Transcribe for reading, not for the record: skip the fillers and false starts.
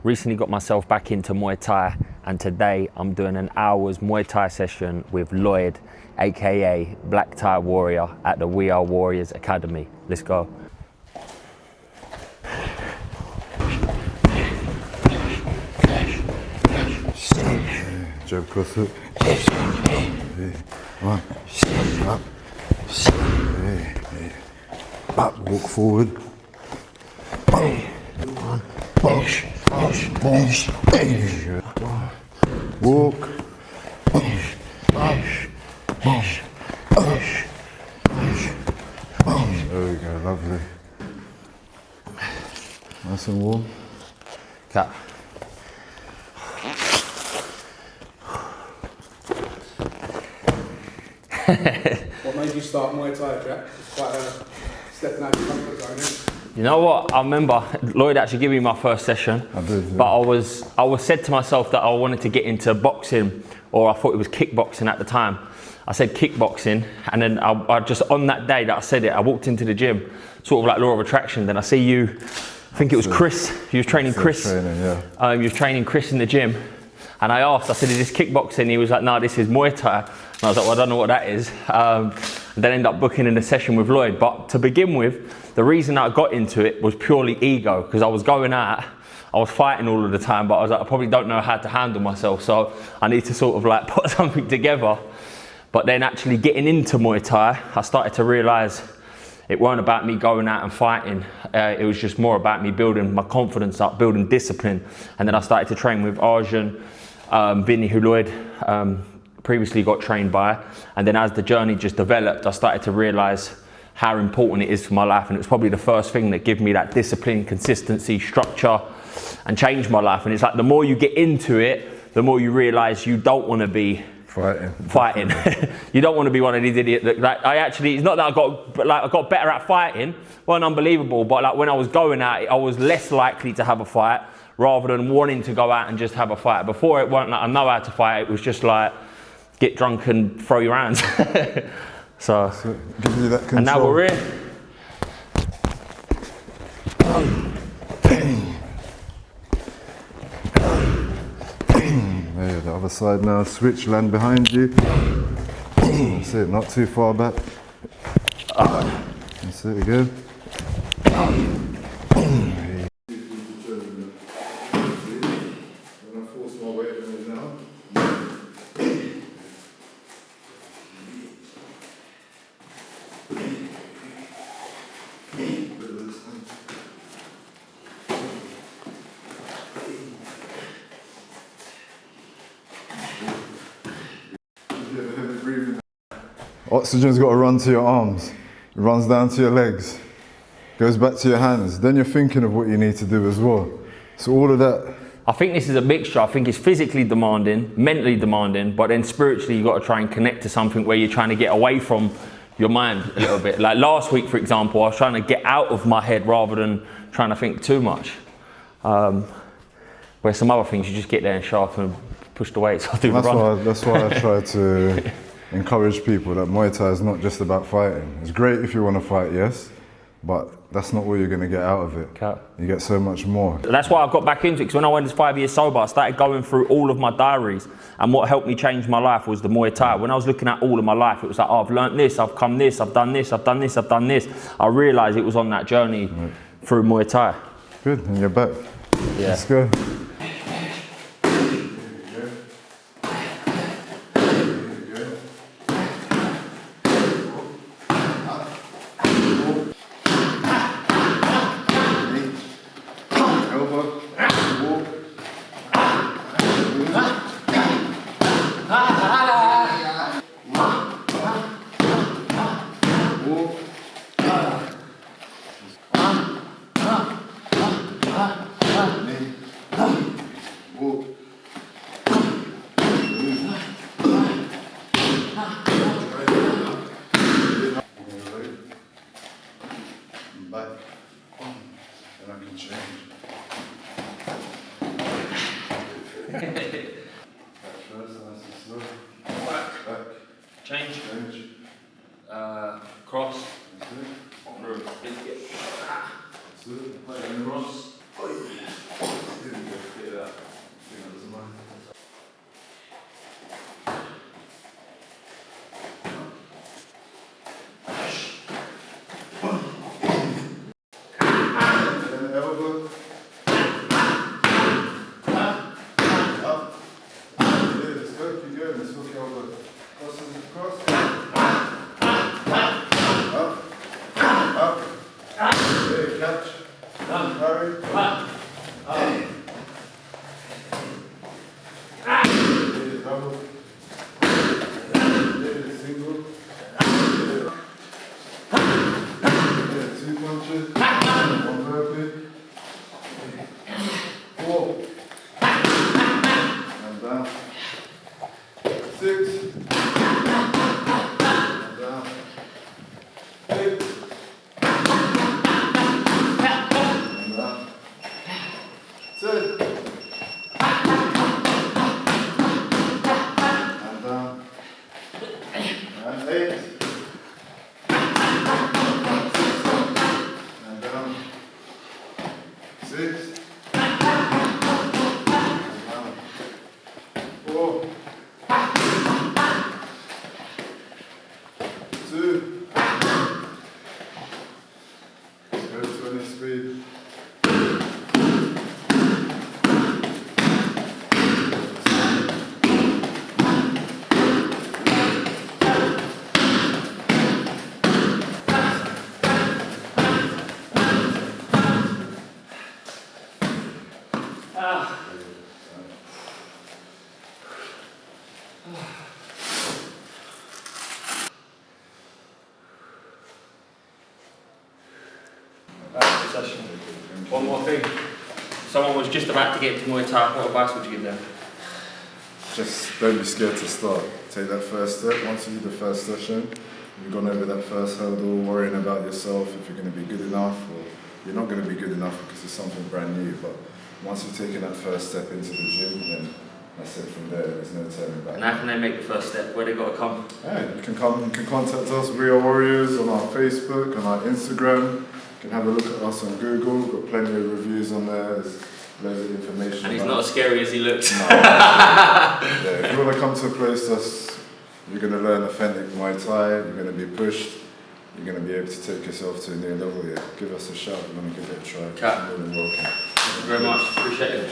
Recently got myself back into Muay Thai, and today I'm doing an hour's Muay Thai session with Lloyd, aka Black Thai Warrior at the We Are Warriors Academy. Let's go. Jab cross hook. One. Up. Back, walk forward. Walk. There we go, lovely. Nice and warm. Cut. What made you start Muay Thai, Jack? It's quite a step out of your comfort zone, isn't it? You know what? I remember Lloyd actually giving me my first session. I did, yeah. But I was said to myself that I wanted to get into boxing, or I thought it was kickboxing at the time. I said kickboxing, and then I just, on that day that I said it, I walked into the gym, sort of like law of attraction. Then I see you, I think it was Chris. You was training Chris. You was training Chris in the gym. And I asked, I said, is this kickboxing? He was like, no, this is Muay Thai. And I was like, well, I don't know what that is. And then ended up booking in a session with Lloyd. But to begin with, the reason that I got into it was purely ego, because I was going out, I was fighting all of the time, but I was like, I probably don't know how to handle myself. So I need to sort of like put something together. But then actually getting into Muay Thai, I started to realize it weren't about me going out and fighting. It was just more about me building my confidence up, building discipline. And then I started to train with Arjun, Vinny, who Lloyd previously got trained by. And then as the journey just developed, I started to realize how important it is for my life. And it was probably the first thing that gave me that discipline, consistency, structure, and changed my life. And it's like the more you get into it, the more you realize you don't want to be fighting. You don't want to be one of these idiots that, like, it's not that I got better at fighting, weren't unbelievable, but like when I was going at it, I was less likely to have a fight rather than wanting to go out and just have a fight. Before, it weren't like I know how to fight, it was just like get drunk and throw your hands. so gives you that control. And now we're here. There, the other side now, switch, land behind you. That's it, not too far back. That's it again. Oxygen's got to run to your arms, it runs down to your legs, goes back to your hands. Then you're thinking of what you need to do as well. So all of that. I think this is a mixture. I think it's physically demanding, mentally demanding, but then spiritually you've got to try and connect to something where you're trying to get away from your mind a little bit. Like last week, for example, I was trying to get out of my head rather than trying to think too much. Where some other things you just get there and sharp and push the weights. That's why I try to encourage people that Muay Thai is not just about fighting. It's great if you want to fight, yes, but that's not what you're going to get out of it. Okay. You get so much more. That's why I got back into it, because when I went 5 years sober, I started going through all of my diaries, and what helped me change my life was the Muay Thai. When I was looking at all of my life, it was like, oh, I've learnt this, I've come this, I've done this, I've done this, I've done this. I realised it was on that journey through Muay Thai. Good, and you're back. Yeah. Let's go. 4. And down. 6. And down. 8. And down. 10. And down. And 8. And down. 6. And down. 4. 2. Go 20 speed. Session. One more thing. Someone was just about to get into Muay Thai. What advice would you give them? Just don't be scared to start. Take that first step. Once you do the first session, you've gone over that first hurdle, worrying about yourself, if you're going to be good enough, or you're not going to be good enough because it's something brand new. But once you've taken that first step into the gym, then that's it from there. There's no turning back. And how can they make the first step? Where they got to come? Yeah, you can contact us, Real Warriors, on our Facebook, on our Instagram. You can have a look at us on Google. We've got plenty of reviews on there. There's loads of information. And he's not as scary as he looks. No. Yeah, if you want to come to a place you're going to learn authentic Muay Thai, you're going to be pushed, you're going to be able to take yourself to a new level, yeah, give us a shout. We're going to give it a try. Cat. You're more than welcome. Thank you very much. Appreciate it.